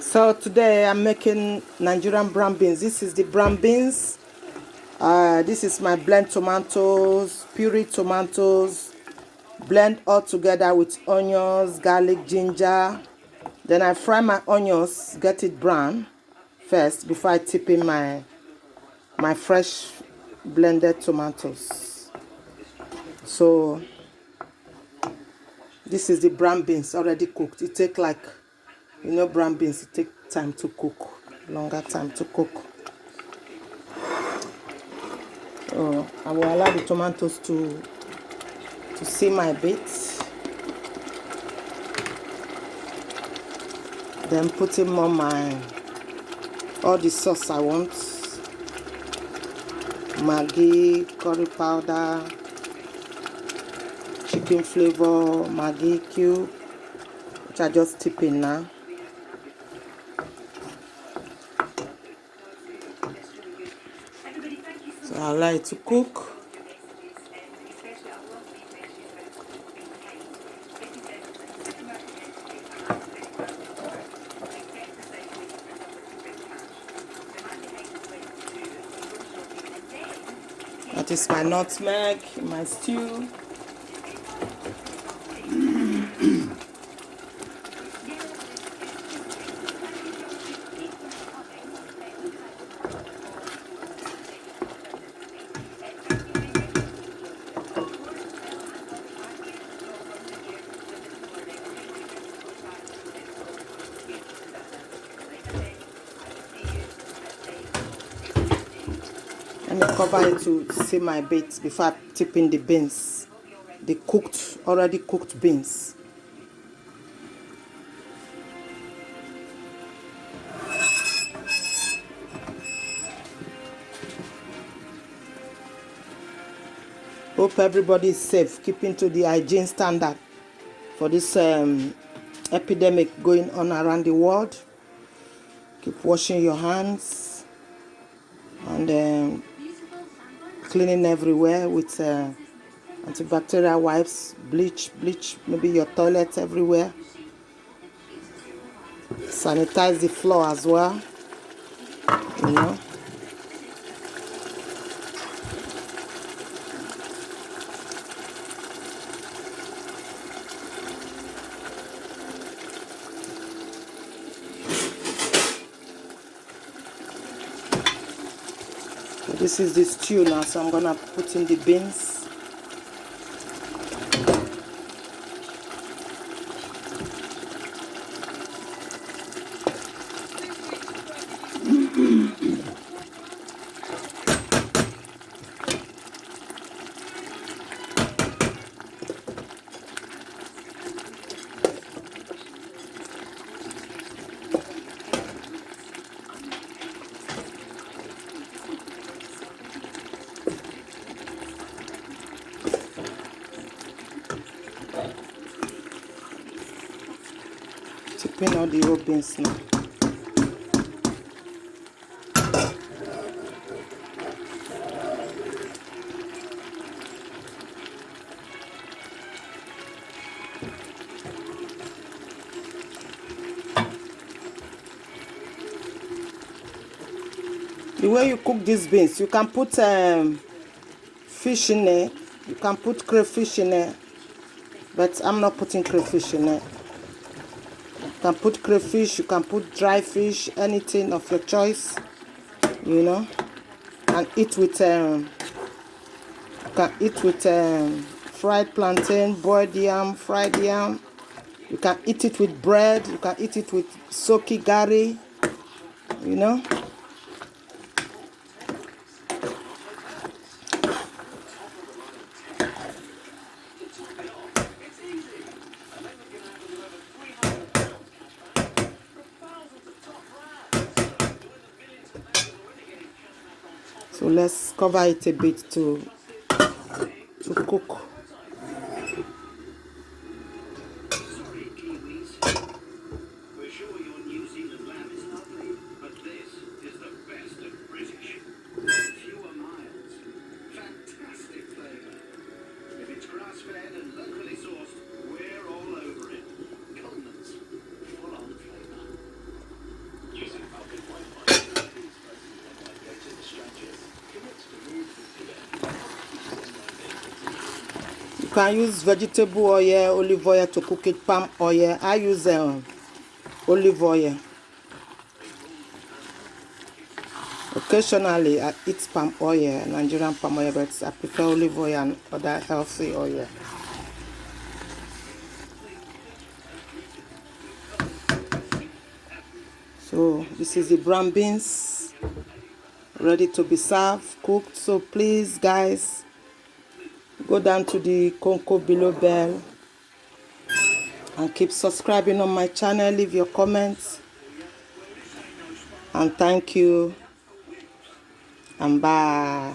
So today I'm making Nigerian brown beans. This is the brown beans. This is my blend tomatoes, puree tomatoes, blend all together with onions, garlic, ginger. Then I fry my onions, get it brown first before I tip in my fresh blended tomatoes. So this is the brown beans already cooked. It take like, brown beans, it take time to cook, longer time to cook. So I will allow the tomatoes to simmer a bit. Then put in all the sauce I want. Maggi, curry powder, chicken flavor, Maggi cube, which I just tip in now. So I allow it to cook. That is my nutmeg, my stew. Let me cover it to simmer a bit before I tip in the beans, the already cooked beans. Hope everybody is safe, keeping to the hygiene standard for this epidemic going on around the world. Keep washing your hands and cleaning everywhere with antibacterial wipes, bleach maybe your toilet everywhere. Sanitize the floor as well, So this is the stew now, so I'm gonna put in the beans. Tipping all the whole beans now. The way you cook these beans, you can put fish in it. You can put crayfish in it, but I'm not putting crayfish in it. You can put crayfish, you can put dry fish, anything of your choice, and eat with fried plantain, boiled yam, fried yam. You can eat it with bread, you can eat it with soaky gari, So let's cover it a bit to cook. can use vegetable oil, olive oil to cook it, palm oil. I use olive oil. Occasionally, I eat palm oil, Nigerian palm oil, but I prefer olive oil and other healthy oil. So this is the brown beans ready to be served, cooked. So please, guys, go down to the Konko below bell and keep subscribing on my channel. Leave your comments. And thank you. And bye.